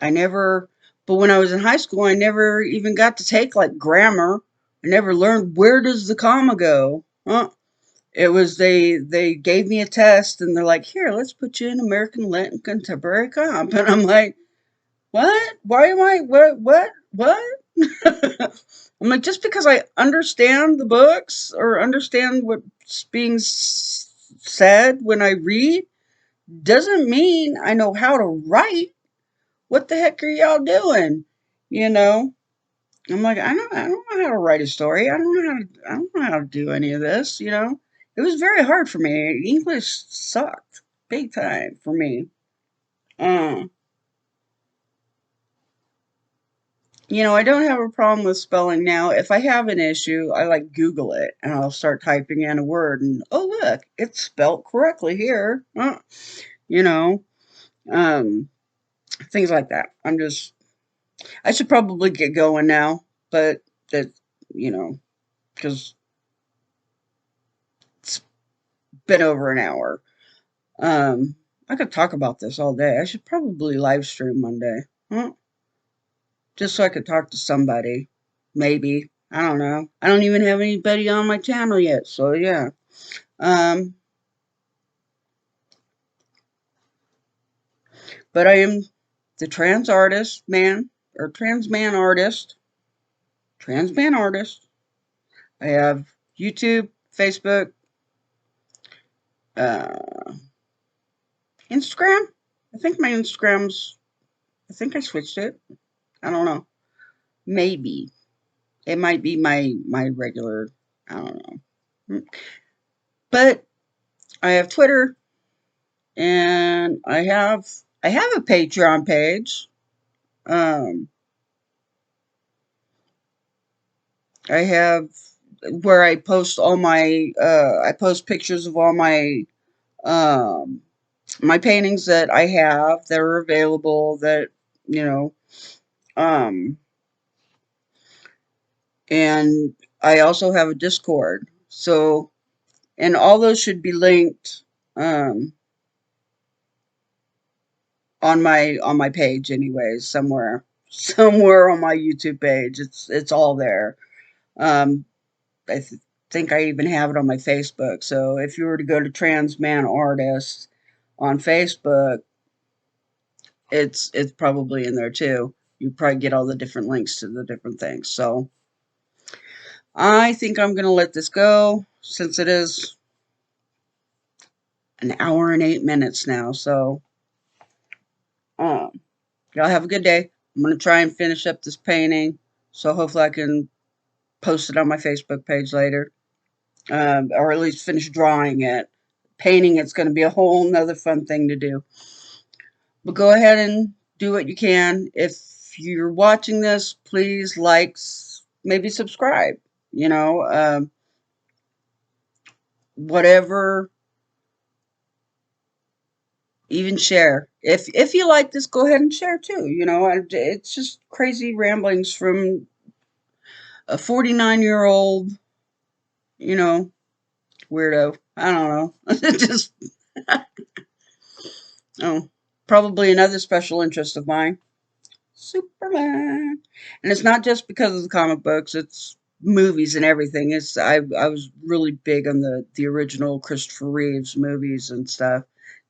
I never. But when I was in high school, I never even got to take like grammar. I never learned where does the comma go. It was they gave me a test and they're like, here, let's put you in American Latin Contemporary Comp, and I'm like, what? Why am I what? I'm like, just because I understand the books or understand what's being said when I read doesn't mean I know how to write. What the heck are y'all doing? You know? I'm like, I don't know how to write a story. I don't know how to do any of this, you know? It was very hard for me. English sucked big time for me. Uh, I don't have a problem with spelling now. If I have an issue, I like Google it and I'll start typing in a word and oh look, it's spelled correctly here. You know, um, things like that. I should probably get going now, but that, you know, because it's been over an hour. Um, I could talk about this all day. I should probably live stream Monday, just so I could talk to somebody. Maybe, I don't know. I don't even have anybody on my channel yet, so yeah. Um, but I am the trans artist man or transman artist. Transman artist. I have YouTube, Facebook, uh, Instagram. I think my Instagram's. I think I switched it. I don't know. Maybe it might be my regular. I don't know. But I have Twitter and I have a Patreon page. Um, I have where I post all my I post pictures of all um my paintings that I have that are available that you know um and I also have a Discord. So and all those should be linked um on my page anyways somewhere somewhere on my YouTube page. It's all there. Um I think I even have it on my Facebook. So if you were to go to Transman Artist on Facebook, it's probably in there too. You probably get all the different links to the different things. So I think I'm gonna let this go since it is an hour and 8 minutes now. So um, y'all have a good day. I'm gonna try and finish up this painting. So hopefully I can post it on my Facebook page later, or at least finish drawing it. Painting it's going to be a whole nother fun thing to do. But go ahead and do what you can. If you're watching this, please like, maybe subscribe. You know, whatever, even share. If you like this, go ahead and share too. It's just crazy ramblings from a 49-year-old, you know, weirdo. I don't know. Just oh, probably another special interest of mine. Superman. And it's not just because of the comic books, it's movies and everything. I was really big on the original Christopher Reeves movies and stuff.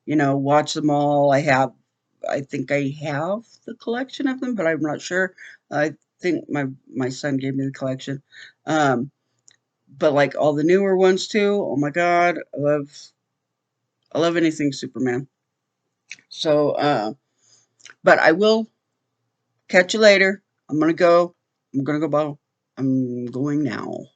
Watch them all. I think I have the collection of them, but I'm not sure. I think my son gave me the collection. Um, but like all the newer ones too. Oh my god, I love anything Superman. So but I will catch you later. I'm gonna go. I'm going now.